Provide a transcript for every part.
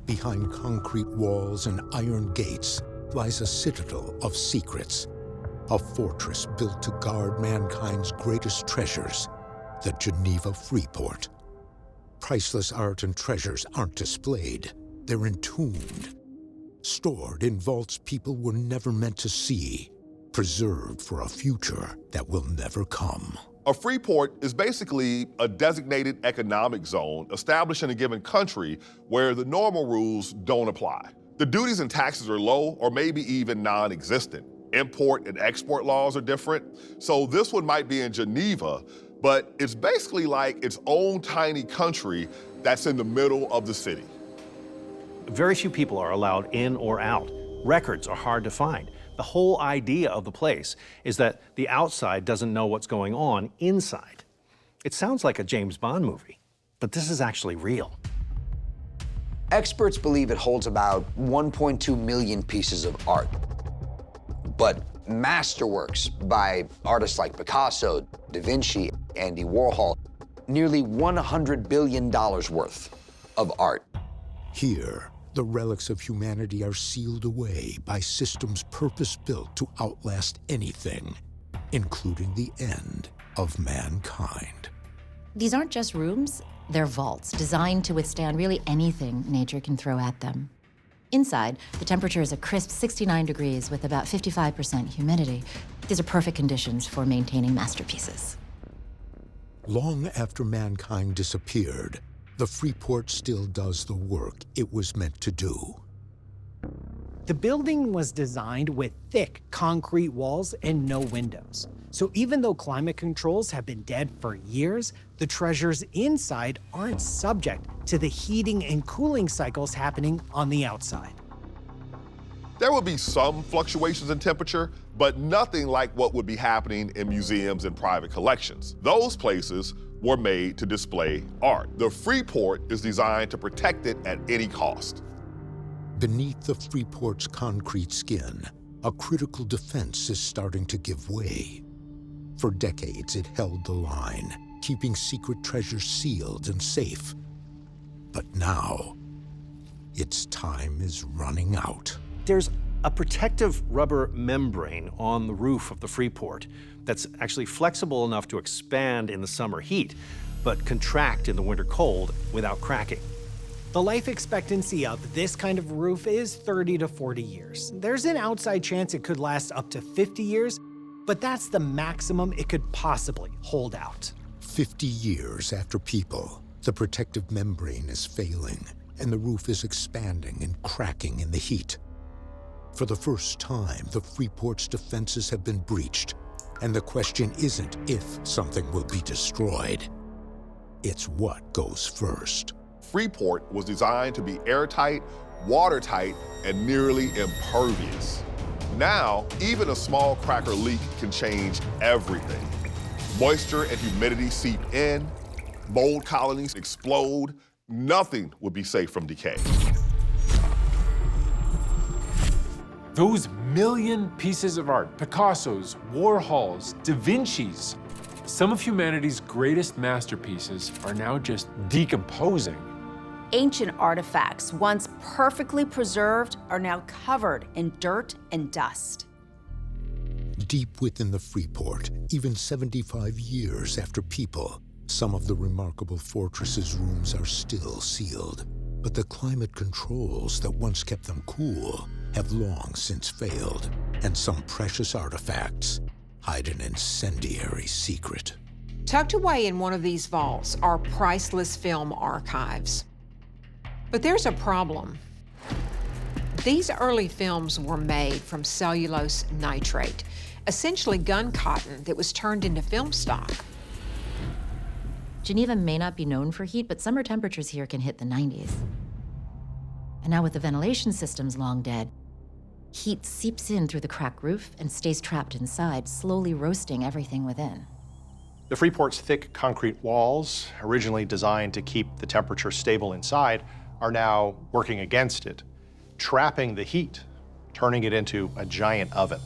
Behind concrete walls and iron gates lies a citadel of secrets, a fortress built to guard mankind's greatest treasures, the Geneva Freeport. Priceless art and treasures aren't displayed, they're entombed, stored in vaults people were never meant to see, preserved for a future that will never come. A free port is basically a designated economic zone established in a given country where the normal rules don't apply. The duties and taxes are low or maybe even non-existent. Import and export laws are different. So this one might be in Geneva, but it's basically like its own tiny country that's in the middle of the city. Very few people are allowed in or out. Records are hard to find. The whole idea of the place is that the outside doesn't know what's going on inside. It sounds like a James Bond movie, but this is actually real. Experts believe it holds about 1.2 million pieces of art. But masterworks by artists like Picasso, Da Vinci, Andy Warhol, nearly $100 billion worth of art. Here, the relics of humanity are sealed away by systems purpose-built to outlast anything, including the end of mankind. These aren't just rooms, they're vaults designed to withstand really anything nature can throw at them. Inside, the temperature is a crisp 69 degrees with about 55% humidity. These are perfect conditions for maintaining masterpieces. Long after mankind disappeared, the Freeport still does the work it was meant to do. The building was designed with thick concrete walls and no windows. So even though climate controls have been dead for years, the treasures inside aren't subject to the heating and cooling cycles happening on the outside. There will be some fluctuations in temperature, but nothing like what would be happening in museums and private collections. Those places were made to display art. The Freeport is designed to protect it at any cost. Beneath the Freeport's concrete skin, a critical defense is starting to give way. For decades, it held the line, keeping secret treasures sealed and safe. But now, its time is running out. There's a protective rubber membrane on the roof of the Freeport that's actually flexible enough to expand in the summer heat, but contract in the winter cold without cracking. The life expectancy of this kind of roof is 30 to 40 years. There's an outside chance it could last up to 50 years, but that's the maximum it could possibly hold out. 50 years after people, the protective membrane is failing, and the roof is expanding and cracking in the heat. For the first time, the Freeport's defenses have been breached, and the question isn't if something will be destroyed. It's what goes first. Freeport was designed to be airtight, watertight, and nearly impervious. Now, even a small crack or leak can change everything. Moisture and humidity seep in, mold colonies explode, nothing would be safe from decay. Those million pieces of art, Picasso's, Warhol's, Da Vinci's, some of humanity's greatest masterpieces are now just decomposing. Ancient artifacts, once perfectly preserved, are now covered in dirt and dust. Deep within the Freeport, even 75 years after people, some of the remarkable fortress's rooms are still sealed. But the climate controls that once kept them cool have long since failed, and some precious artifacts hide an incendiary secret. Tucked away in one of these vaults are priceless film archives. But there's a problem. These early films were made from cellulose nitrate, essentially gun cotton that was turned into film stock. Geneva may not be known for heat, but summer temperatures here can hit the 90s. And now with the ventilation systems long dead, heat seeps in through the cracked roof and stays trapped inside, slowly roasting everything within. The Freeport's thick concrete walls, originally designed to keep the temperature stable inside, are now working against it, trapping the heat, turning it into a giant oven.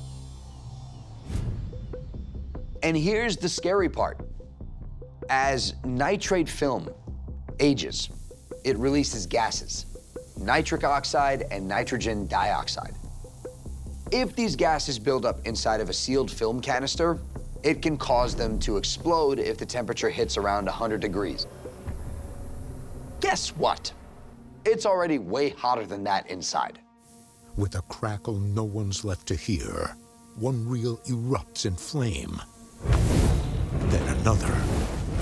And here's the scary part. As nitrate film ages, it releases gases. nitric oxide and nitrogen dioxide. If these gases build up inside of a sealed film canister, it can cause them to explode if the temperature hits around 100 degrees. Guess what? It's already way hotter than that inside. With a crackle no one's left to hear, one reel erupts in flame. Then another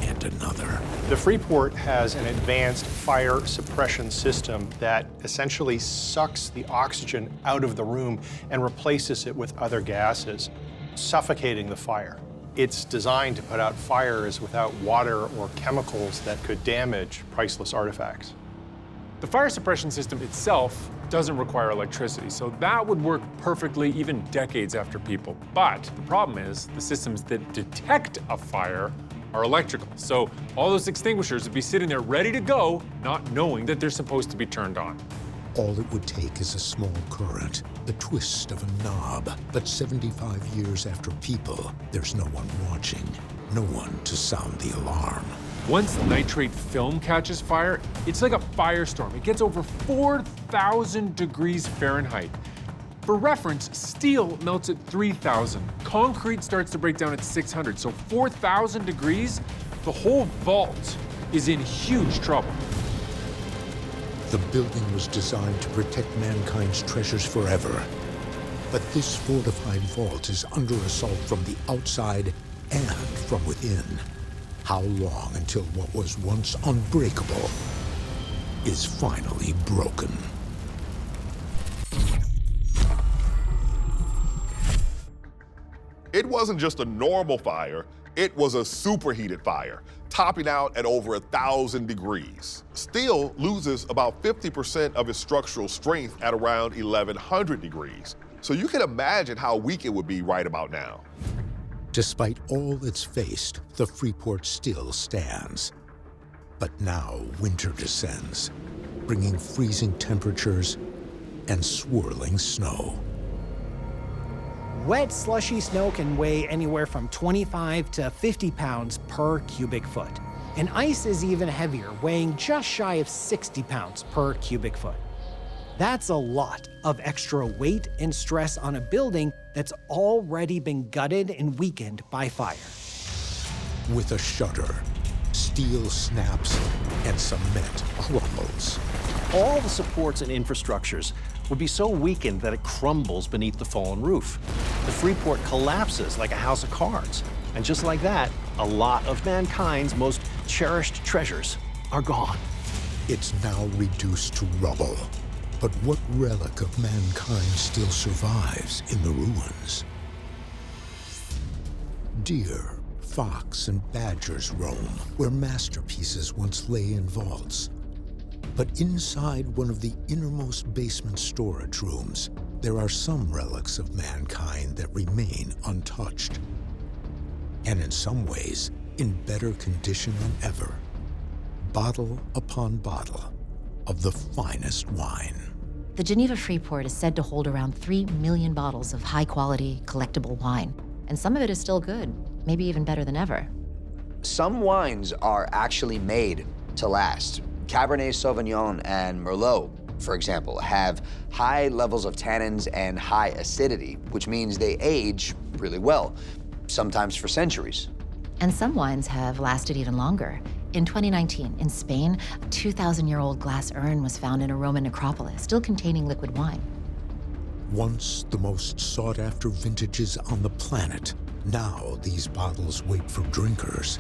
and another. The Freeport has an advanced fire suppression system that essentially sucks the oxygen out of the room and replaces it with other gases, suffocating the fire. It's designed to put out fires without water or chemicals that could damage priceless artifacts. The fire suppression system itself doesn't require electricity, so that would work perfectly even decades after people. But the problem is the systems that detect a fire are electrical. So all those extinguishers would be sitting there ready to go, not knowing that they're supposed to be turned on. All it would take is a small current, the twist of a knob. But 75 years after people, there's no one watching, no one to sound the alarm. Once nitrate film catches fire, it's like a firestorm. It gets over 4,000 degrees Fahrenheit. For reference, steel melts at 3,000. Concrete starts to break down at 600. So 4,000 degrees, the whole vault is in huge trouble. The building was designed to protect mankind's treasures forever. But this fortified vault is under assault from the outside and from within. How long until what was once unbreakable is finally broken? It wasn't just a normal fire, it was a superheated fire, topping out at over 1,000 degrees. Steel loses about 50% of its structural strength at around 1,100 degrees. So you can imagine how weak it would be right about now. Despite all it's faced, the Freeport still stands. But now winter descends, bringing freezing temperatures and swirling snow. Wet, slushy snow can weigh anywhere from 25 to 50 pounds per cubic foot. And ice is even heavier, weighing just shy of 60 pounds per cubic foot. That's a lot of extra weight and stress on a building that's already been gutted and weakened by fire. With a shudder, steel snaps and cement crumbles. All the supports and infrastructures would be so weakened that it crumbles beneath the fallen roof. The Freeport collapses like a house of cards. And just like that, a lot of mankind's most cherished treasures are gone. It's now reduced to rubble. But what relic of mankind still survives in the ruins? Deer, fox, and badgers roam where masterpieces once lay in vaults. But inside one of the innermost basement storage rooms, there are some relics of mankind that remain untouched. And in some ways, in better condition than ever. Bottle upon bottle of the finest wine. The Geneva Freeport is said to hold around 3 million bottles of high-quality, collectible wine. And some of it is still good, maybe even better than ever. Some wines are actually made to last. Cabernet Sauvignon and Merlot, for example, have high levels of tannins and high acidity, which means they age really well, sometimes for centuries. And some wines have lasted even longer. In 2019, in Spain, a 2,000-year-old glass urn was found in a Roman necropolis, still containing liquid wine. Once the most sought-after vintages on the planet, now these bottles wait for drinkers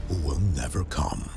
who will never come.